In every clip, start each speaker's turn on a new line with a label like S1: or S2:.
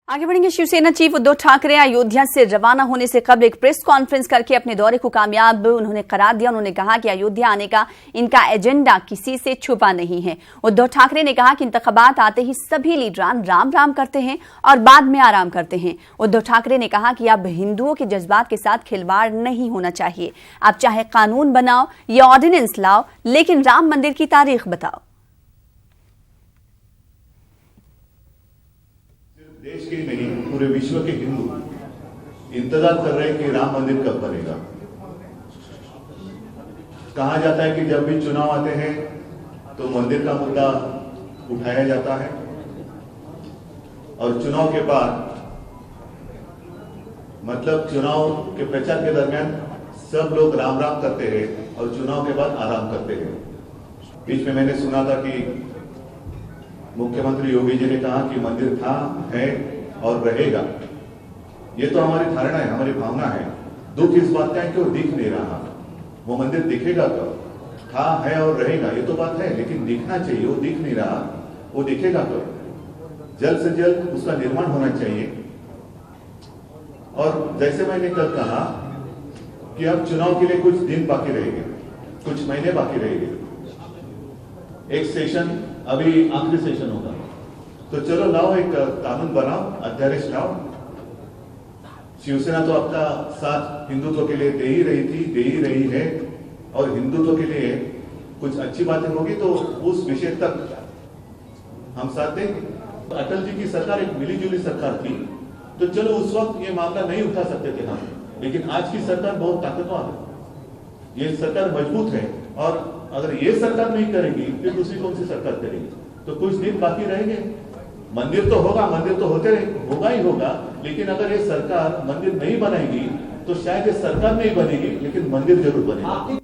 S1: आगे बढ़ेंगे। शिवसेना चीफ उद्धव ठाकरे अयोध्या से रवाना होने से कबल एक प्रेस कॉन्फ्रेंस करके अपने दौरे को कामयाब उन्होंने करार दिया। उन्होंने कहा कि अयोध्या आने का इनका एजेंडा किसी से छुपा नहीं है। उद्धव ठाकरे ने कहा कि इंतखाबात आते ही सभी लीडरान राम राम करते हैं और बाद में आराम करते हैं। उद्धव ठाकरे ने कहा कि अब हिंदुओं के जज्बात के साथ खिलवाड़ नहीं होना चाहिए। आप चाहे कानून बनाओ या ऑर्डिनेंस लाओ, लेकिन राम मंदिर की तारीख बताओ।
S2: देश के नहीं, पूरे विश्व के हिंदू इंतजार कर रहे हैं कि राम मंदिर कब बनेगा। कहा जाता है कि जब भी चुनाव आते हैं तो मंदिर का मुद्दा उठाया जाता है और चुनाव के बाद मतलब चुनाव के प्रचार के दरमियान सब लोग राम राम करते हैं और चुनाव के बाद आराम करते हैं। बीच में मैंने सुना था कि मुख्यमंत्री योगी जी ने कहा कि मंदिर था, है और रहेगा। ये तो हमारी धारणा है, हमारी भावना है। दुख इस बात का है कि वो दिख नहीं रहा। वो मंदिर दिखेगा कब? था, है और रहेगा, ये तो बात है, लेकिन दिखना चाहिए। वो दिख नहीं रहा, वो दिखेगा कब? जल्द से जल्द उसका निर्माण होना चाहिए। और जैसे मैंने कल कहा कि अब चुनाव के लिए कुछ दिन बाकी रहेंगे, कुछ महीने बाकी रहेंगे। एक सेशन अभी आखिरी सेशन होगा, तो चलो लाओ एक कानून बनाओ, अध्यादेश लाओ। शिवसेना तो अपना साथ हिंदुत्व के लिए दे ही रही थी, दे ही रही है, और हिंदुत्व के लिए कुछ अच्छी बातें होगी तो उस विषय तक हम साथ देंगे। अटल जी की सरकार एक मिलीजुली सरकार थी, तो चलो उस वक्त ये मामला नहीं उठा सकते थे हम, लेकिन आज की सरकार बहुत ताकतवर है। ये सरकार मजबूत है, और अगर ये सरकार नहीं करेगी फिर दूसरी कौन सी सरकार करेगी? तो कुछ दिन बाकी रहेंगे। मंदिर तो होगा, मंदिर तो होगा ही होगा, लेकिन अगर ये सरकार मंदिर नहीं बनाएगी तो शायद ये सरकार नहीं बनेगी, लेकिन मंदिर जरूर बनेगा।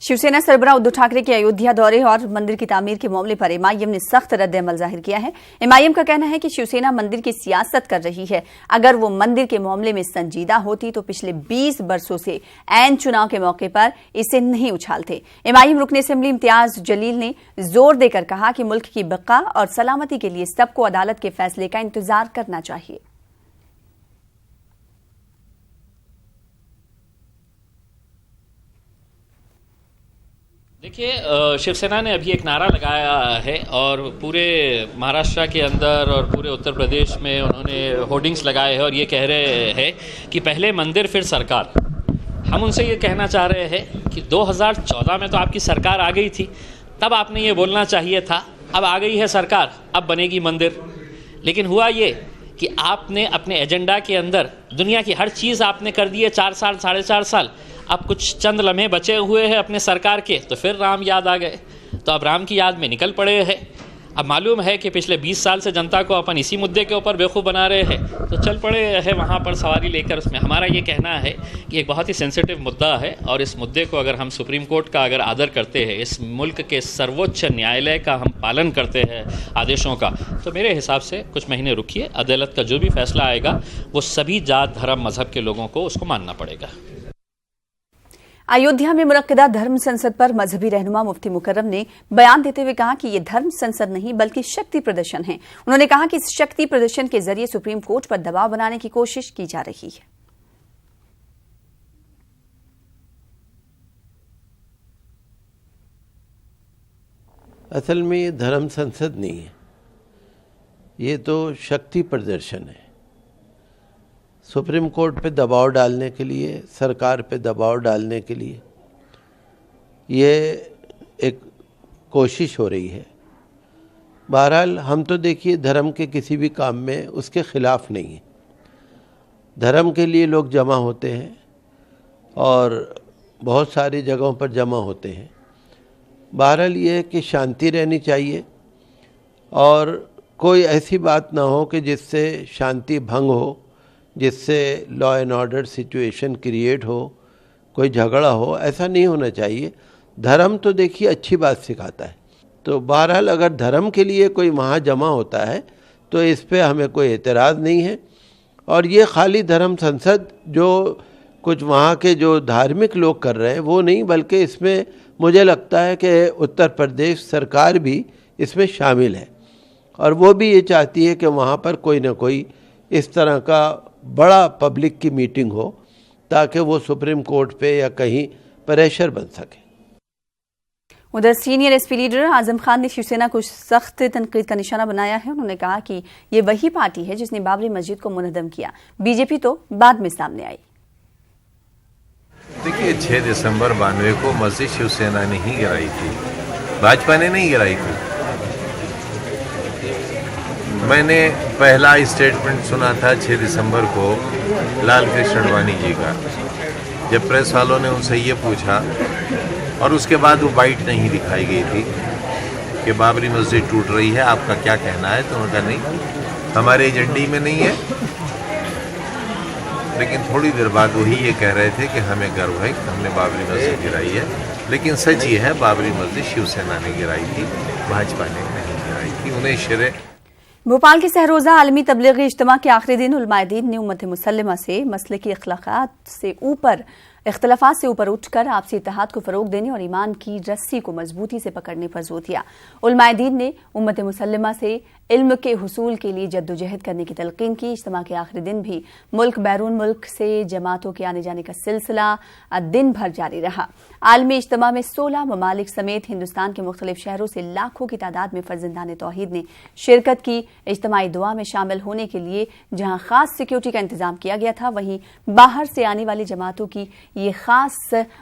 S1: शिवसेना सरबराह उद्धव ठाकरे के अयोध्या दौरे और मंदिर की तामीर के मामले पर एमआईएम ने सख्त रद्द-ए-अमल जाहिर किया है। एमआईएम का कहना है कि शिवसेना मंदिर की सियासत कर रही है। अगर वो मंदिर के मामले में संजीदा होती तो पिछले 20 वर्षों से ऐन चुनाव के मौके पर इसे नहीं उछालते। एमआईएम रुकन असेंबली इम्तियाज जलील ने जोर देकर कहा कि मुल्क की बका और सलामती के लिए सबको अदालत के फैसले का इंतजार करना चाहिए।
S3: देखिए, शिवसेना ने अभी एक नारा लगाया है और पूरे महाराष्ट्र के अंदर और पूरे उत्तर प्रदेश में उन्होंने होर्डिंग्स लगाए हैं और ये कह रहे हैं कि पहले मंदिर फिर सरकार। हम उनसे ये कहना चाह रहे हैं कि 2014 में तो आपकी सरकार आ गई थी, तब आपने ये बोलना चाहिए था अब आ गई है सरकार, अब बनेगी मंदिर। लेकिन हुआ ये कि आपने अपने एजेंडा के अंदर दुनिया की हर चीज़ आपने कर दी है 4 साल 4.5 साल। अब कुछ चंद लम्हे बचे हुए हैं अपने सरकार के, तो फिर राम याद आ गए, तो अब राम की याद में निकल पड़े हैं। अब मालूम है कि पिछले 20 साल से जनता को अपन इसी मुद्दे के ऊपर बेवकूफ़ बना रहे हैं, तो चल पड़े हैं वहाँ पर सवारी लेकर। उसमें हमारा ये कहना है कि एक बहुत ही सेंसिटिव मुद्दा है और इस मुद्दे को अगर हम सुप्रीम कोर्ट का अगर आदर करते हैं, इस मुल्क के सर्वोच्च न्यायालय का हम पालन करते हैं आदेशों का, तो मेरे हिसाब से कुछ महीने रुकिए। अदालत का जो भी फैसला आएगा वो सभी जात धर्म मजहब के लोगों को उसको मानना पड़ेगा।
S1: अयोध्या में मुनक्किदा धर्म संसद पर मजहबी रहनुमा मुफ्ती मुकर्रम ने बयान देते हुए कहा कि यह धर्म संसद नहीं बल्कि शक्ति प्रदर्शन है। उन्होंने कहा कि इस शक्ति प्रदर्शन के जरिए सुप्रीम कोर्ट पर दबाव बनाने की कोशिश की जा रही है।
S4: असल में ये धर्म संसद नहीं है, ये तो शक्ति प्रदर्शन है। सुप्रीम कोर्ट पे दबाव डालने के लिए, सरकार पे दबाव डालने के लिए ये एक कोशिश हो रही है। बहरहाल हम तो देखिए धर्म के किसी भी काम में उसके ख़िलाफ़ नहीं है। धर्म के लिए लोग जमा होते हैं और बहुत सारी जगहों पर जमा होते हैं। बहरहाल ये है कि शांति रहनी चाहिए और कोई ऐसी बात ना हो कि जिससे शांति भंग हो, जिससे law and order situation create हो, कोई झगड़ा हो, ऐसा नहीं होना चाहिए। धर्म तो देखिए अच्छी बात सिखाता है, तो बहरहाल अगर धर्म के लिए कोई वहाँ जमा होता है तो इस पे हमें कोई एतराज़ नहीं है। और ये खाली धर्म संसद जो कुछ वहाँ के जो धार्मिक लोग कर रहे हैं वो नहीं, बल्कि इसमें मुझे लगता है कि उत्तर प्रदेश सरकार भी इसमें शामिल है और वो भी ये चाहती है कि वहाँ पर कोई ना कोई इस तरह का बड़ा पब्लिक की मीटिंग हो ताकि वो सुप्रीम कोर्ट पे या कहीं प्रेशर बन सके।
S1: उधर senior SP leader Azam Khan ने शिवसेना को सख्त तनकीद का निशाना बनाया है। उन्होंने कहा कि ये वही पार्टी है जिसने बाबरी मस्जिद को मुनहदम किया, बीजेपी तो बाद में सामने आई।
S5: देखिए 6 दिसंबर 92 को मस्जिद शिवसेना ने ही गिराई थी, भाजपा ने नहीं गिराई थी। मैंने पहला स्टेटमेंट सुना था 6 दिसंबर को लाल कृष्ण आडवाणी जी का, जब प्रेस वालों ने उनसे ये पूछा और उसके बाद वो बाइट नहीं दिखाई गई थी कि बाबरी मस्जिद टूट रही है, आपका क्या कहना है, तो उन्होंने कहा नहीं हमारे एजेंडे में नहीं है। लेकिन थोड़ी देर बाद वही ये कह रहे थे कि हमें गर्व है कि हमने बाबरी मस्जिद गिराई है। लेकिन सच ये है बाबरी मस्जिद शिवसेना ने गिराई थी, भाजपा ने नहीं गिराई थी। उन्हें श्रेय।
S1: भोपाल के सहरोजा आलमी तबलीगी इज्तिमा के आखिरी दिन उलमाए दीन ने उम्मत मुसल्लिमा से मसलकी इख्तलाफात से ऊपर उठकर आपसी इत्तेहाद को फरोग देने और ईमान की रस्सी को मजबूती से पकड़ने पर जोर दिया। उलमाए दीन ने उम्मत मुसल्लिमा से इल्म के हुसूल के लिए जद्दोजहद करने की तलकीन की। इज्तिमा के आखिरी दिन भी मुल्क बैरून मुल्क से जमातों के आने जाने का सिलसिला दिन भर जारी रहा। आलमी इज्तिमा में 16 ममालिक समेत हिंदुस्तान के मुख्तलिफ शहरों से लाखों की तादाद में फर्जंदान तौहीद ने शिरकत की। इज्तिमाई दुआ में शामिल होने के लिए जहां खास सिक्योरिटी का इंतजाम किया गया था, वहीं बाहर से आने वाली जमातों की ये खास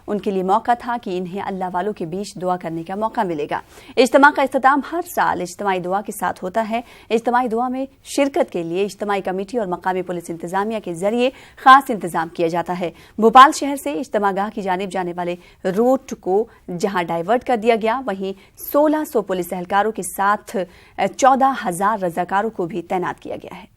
S1: उनके लिए मौका था कि इन्हें अल्लाह वालों के बीच दुआ करने का मौका मिलेगा। इज्तिमा का इख्तिताम हर साल इज्तिमाई दुआ के साथ होता है। इज्तिमाई दुआ में शिरकत के लिए इज्तिमाई कमेटी और मकामी पुलिस इंतजामिया के जरिए खास इंतजाम किया जाता है। भोपाल शहर से इज्तिमागाह की जानिब जाने वाले रूट को जहां डाइवर्ट कर दिया गया, वहीं 1600 पुलिस एहलकारों के साथ 14,000 रजाकारों को भी तैनात किया गया है।